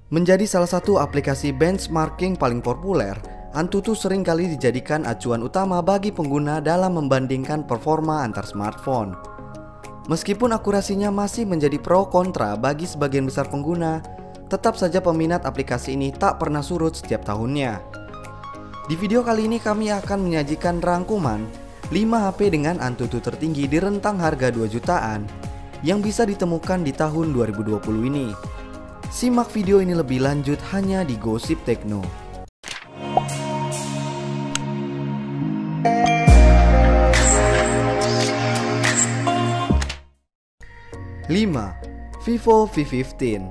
Menjadi salah satu aplikasi benchmarking paling populer, Antutu sering kali dijadikan acuan utama bagi pengguna dalam membandingkan performa antar smartphone. Meskipun akurasinya masih menjadi pro kontra bagi sebagian besar pengguna, tetap saja peminat aplikasi ini tak pernah surut setiap tahunnya. Di video kali ini kami akan menyajikan rangkuman 5 HP dengan Antutu tertinggi di rentang harga 2 jutaan yang bisa ditemukan di tahun 2020 ini. Simak video ini lebih lanjut hanya di Gosip Tekno. 5. Vivo V15.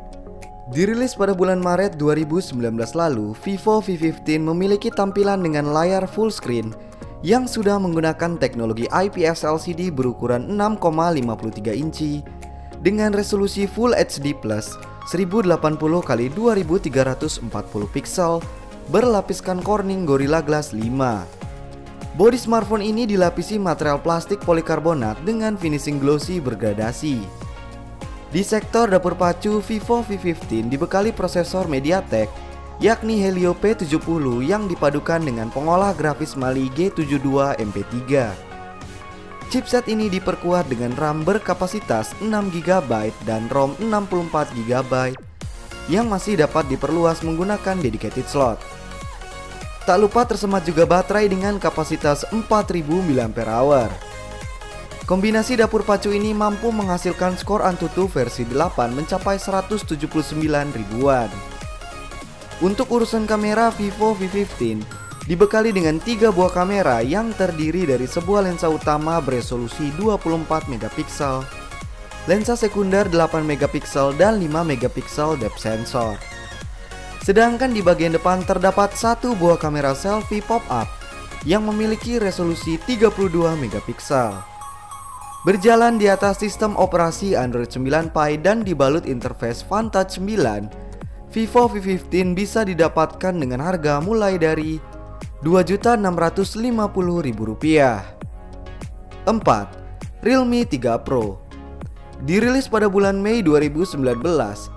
Dirilis pada bulan Maret 2019 lalu, Vivo V15 memiliki tampilan dengan layar full screen yang sudah menggunakan teknologi IPS LCD berukuran 6,53 inci dengan resolusi Full HD Plus 1080x2340 pixel berlapiskan Corning Gorilla Glass 5. Bodi smartphone ini dilapisi material plastik polikarbonat dengan finishing glossy bergradasi. Di sektor dapur pacu, Vivo V15 dibekali prosesor MediaTek yakni Helio P70 yang dipadukan dengan pengolah grafis Mali G72 MP3. Chipset ini diperkuat dengan RAM berkapasitas 6GB dan ROM 64GB yang masih dapat diperluas menggunakan dedicated slot. Tak lupa tersemat juga baterai dengan kapasitas 4000 mAh. Kombinasi dapur pacu ini mampu menghasilkan skor Antutu versi 8 mencapai 179 ribuan. Untuk urusan kamera, Vivo V15 dibekali dengan 3 buah kamera yang terdiri dari sebuah lensa utama beresolusi 24 megapiksel, lensa sekunder 8 megapiksel dan 5 megapiksel depth sensor. Sedangkan di bagian depan terdapat satu buah kamera selfie pop-up yang memiliki resolusi 32 megapiksel. Berjalan di atas sistem operasi Android 9 Pie dan dibalut interface Vantage 9, Vivo V15 bisa didapatkan dengan harga mulai dari Rp2.650.000. 4. Realme 3 Pro. Dirilis pada bulan Mei 2019,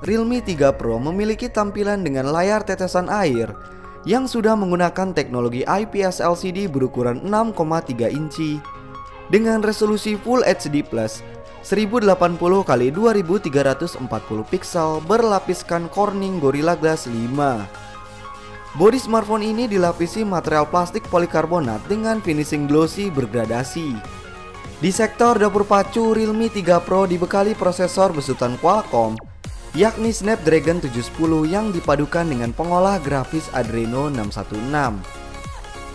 Realme 3 Pro memiliki tampilan dengan layar tetesan air yang sudah menggunakan teknologi IPS LCD berukuran 6,3 inci dengan resolusi Full HD Plus 1080x2340 pixel berlapiskan Corning Gorilla Glass 5. Bodi smartphone ini dilapisi material plastik polikarbonat dengan finishing glossy bergradasi. Di sektor dapur pacu, Realme 3 Pro dibekali prosesor besutan Qualcomm yakni Snapdragon 710 yang dipadukan dengan pengolah grafis Adreno 616.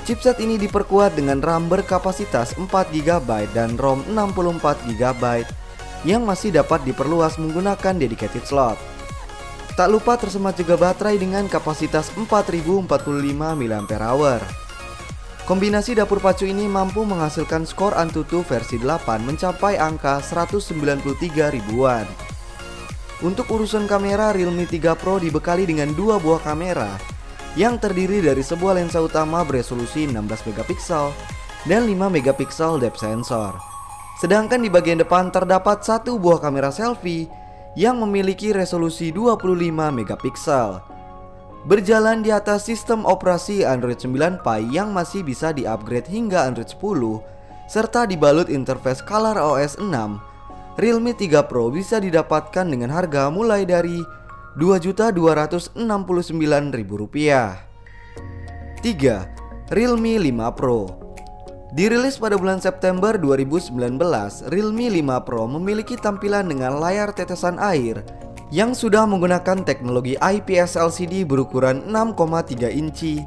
Chipset ini diperkuat dengan RAM berkapasitas 4GB dan ROM 64GB yang masih dapat diperluas menggunakan dedicated slot. Tak lupa tersemat juga baterai dengan kapasitas 4045 mAh. Kombinasi dapur pacu ini mampu menghasilkan skor Antutu versi 8 mencapai angka 193 ribuan. Untuk urusan kamera, Realme 3 Pro dibekali dengan 2 buah kamera yang terdiri dari sebuah lensa utama beresolusi 16 megapiksel dan 5 megapiksel depth sensor. Sedangkan di bagian depan terdapat satu buah kamera selfie yang memiliki resolusi 25 megapiksel. Berjalan di atas sistem operasi Android 9 Pie yang masih bisa di-upgrade hingga Android 10 serta dibalut interface ColorOS 6, Realme 3 Pro bisa didapatkan dengan harga mulai dari Rp2.269.000. 3. Realme 5 Pro. Dirilis pada bulan September 2019, Realme 5 Pro memiliki tampilan dengan layar tetesan air yang sudah menggunakan teknologi IPS LCD berukuran 6,3 inci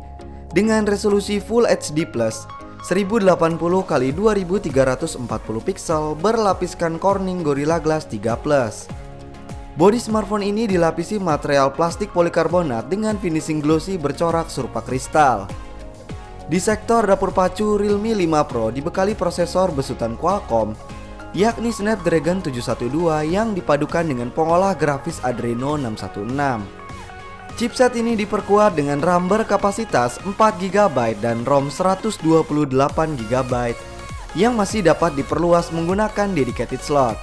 dengan resolusi Full HD Plus 1080x2340 pixel berlapiskan Corning Gorilla Glass 3+. Bodi smartphone ini dilapisi material plastik polikarbonat dengan finishing glossy bercorak serupa kristal. Di sektor dapur pacu, Realme 5 Pro dibekali prosesor besutan Qualcomm yakni Snapdragon 712 yang dipadukan dengan pengolah grafis Adreno 616. Chipset ini diperkuat dengan RAM berkapasitas 4GB dan ROM 128GB yang masih dapat diperluas menggunakan dedicated slot.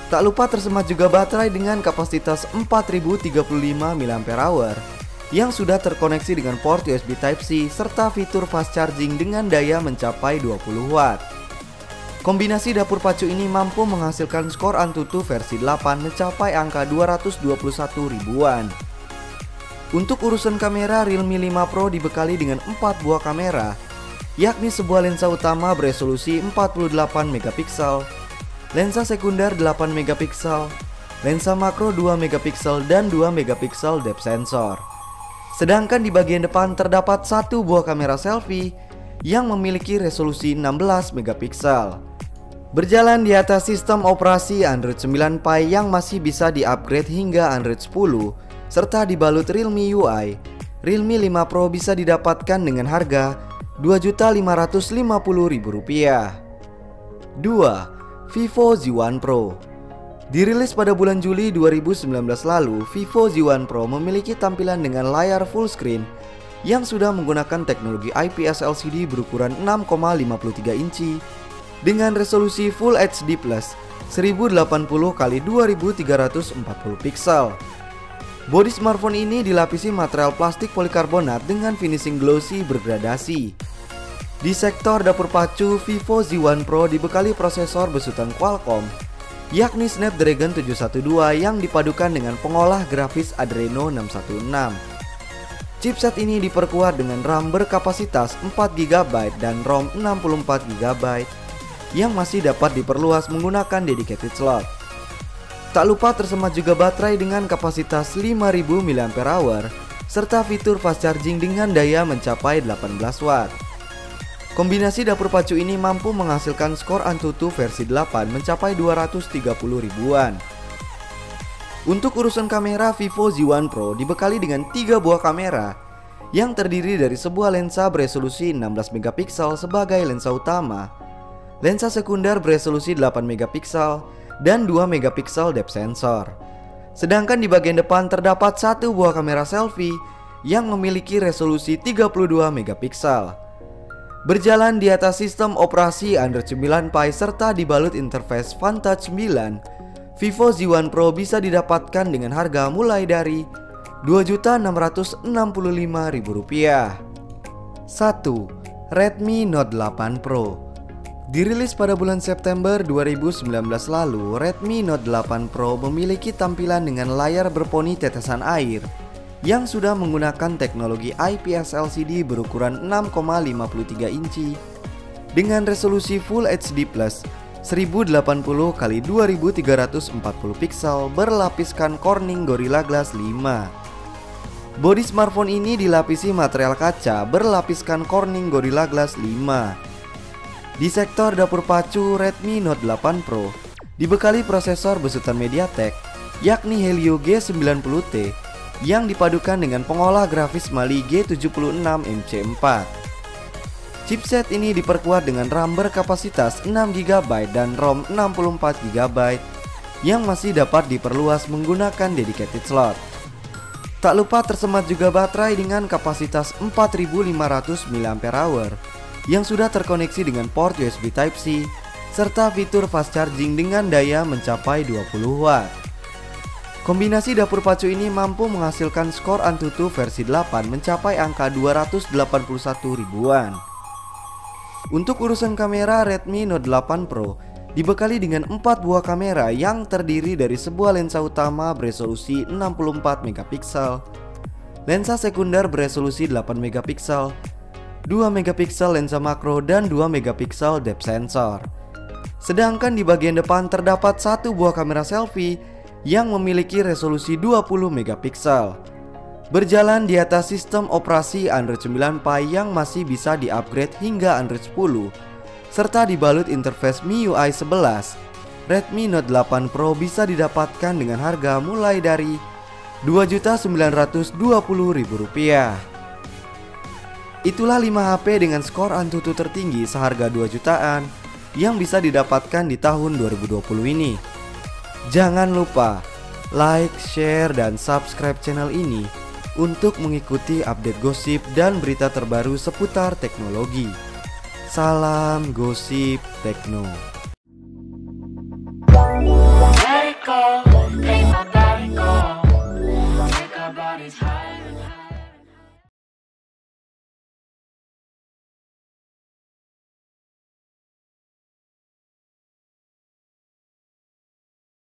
Tak lupa tersemat juga baterai dengan kapasitas 4035 mAh yang sudah terkoneksi dengan port USB Type-C serta fitur fast charging dengan daya mencapai 20 watt. Kombinasi dapur pacu ini mampu menghasilkan skor Antutu versi 8 mencapai angka 221 ribuan. Untuk urusan kamera, Realme 5 Pro dibekali dengan 4 buah kamera, yakni sebuah lensa utama beresolusi 48 megapiksel, lensa sekunder 8 megapiksel, lensa makro 2 megapiksel dan 2 megapiksel depth sensor. Sedangkan di bagian depan terdapat satu buah kamera selfie yang memiliki resolusi 16 megapiksel. Berjalan di atas sistem operasi Android 9 Pie yang masih bisa di-upgrade hingga Android 10 serta dibalut Realme UI, Realme 5 Pro bisa didapatkan dengan harga Rp2.550.000. 2. Vivo Z1 Pro. Dirilis pada bulan Juli 2019 lalu, Vivo Z1 Pro memiliki tampilan dengan layar full screen yang sudah menggunakan teknologi IPS LCD berukuran 6,53 inci dengan resolusi Full HD Plus 1080x2340 piksel. Bodi smartphone ini dilapisi material plastik polikarbonat dengan finishing glossy bergradasi. Di sektor dapur pacu, Vivo Z1 Pro dibekali prosesor besutan Qualcomm yakni Snapdragon 712 yang dipadukan dengan pengolah grafis Adreno 616. Chipset ini diperkuat dengan RAM berkapasitas 4GB dan ROM 64GB yang masih dapat diperluas menggunakan dedicated slot. Tak lupa tersemat juga baterai dengan kapasitas 5000 mAh serta fitur fast charging dengan daya mencapai 18 watt. Kombinasi dapur pacu ini mampu menghasilkan skor Antutu versi 8 mencapai 230 ribuan. Untuk urusan kamera, Vivo Z1 Pro dibekali dengan 3 buah kamera yang terdiri dari sebuah lensa beresolusi 16 megapiksel sebagai lensa utama, lensa sekunder beresolusi 8 megapiksel, dan 2 megapiksel depth sensor. Sedangkan di bagian depan terdapat satu buah kamera selfie yang memiliki resolusi 32 megapiksel. Berjalan di atas sistem operasi Android 9 Pie serta dibalut interface Fantouch 9, Vivo Z1 Pro bisa didapatkan dengan harga mulai dari Rp2.665.000. 1. Redmi Note 8 Pro. Dirilis pada bulan September 2019 lalu, Redmi Note 8 Pro memiliki tampilan dengan layar berponi tetesan air yang sudah menggunakan teknologi IPS LCD berukuran 6,53 inci dengan resolusi Full HD Plus 1080x2340 piksel berlapiskan Corning Gorilla Glass 5. Bodi smartphone ini dilapisi material kaca berlapiskan Corning Gorilla Glass 5. Di sektor dapur pacu, Redmi Note 8 Pro dibekali prosesor besutan MediaTek yakni Helio G90T yang dipadukan dengan pengolah grafis Mali G76 MC4. Chipset ini diperkuat dengan RAM berkapasitas 6GB dan ROM 64GB yang masih dapat diperluas menggunakan dedicated slot. Tak lupa tersemat juga baterai dengan kapasitas 4500 mAh yang sudah terkoneksi dengan port USB Type-C serta fitur fast charging dengan daya mencapai 20 watt. Kombinasi dapur pacu ini mampu menghasilkan skor Antutu versi 8 mencapai angka 281 ribuan. Untuk urusan kamera, Redmi Note 8 Pro dibekali dengan 4 buah kamera yang terdiri dari sebuah lensa utama beresolusi 64 megapiksel, lensa sekunder beresolusi 8 megapiksel, 2 megapiksel lensa makro dan 2 megapiksel depth sensor. Sedangkan di bagian depan terdapat satu buah kamera selfie yang memiliki resolusi 20 megapiksel. Berjalan di atas sistem operasi Android 9 Pie yang masih bisa di-upgrade hingga Android 10 serta dibalut interface MIUI 11, Redmi Note 8 Pro bisa didapatkan dengan harga mulai dari Rp2.920.000. Itulah 5 HP dengan skor Antutu tertinggi seharga 2 jutaan yang bisa didapatkan di tahun 2020 ini. Jangan lupa like, share, dan subscribe channel ini untuk mengikuti update gosip dan berita terbaru seputar teknologi. Salam Gosip Tekno. make my body go, take our bodies higher and higher.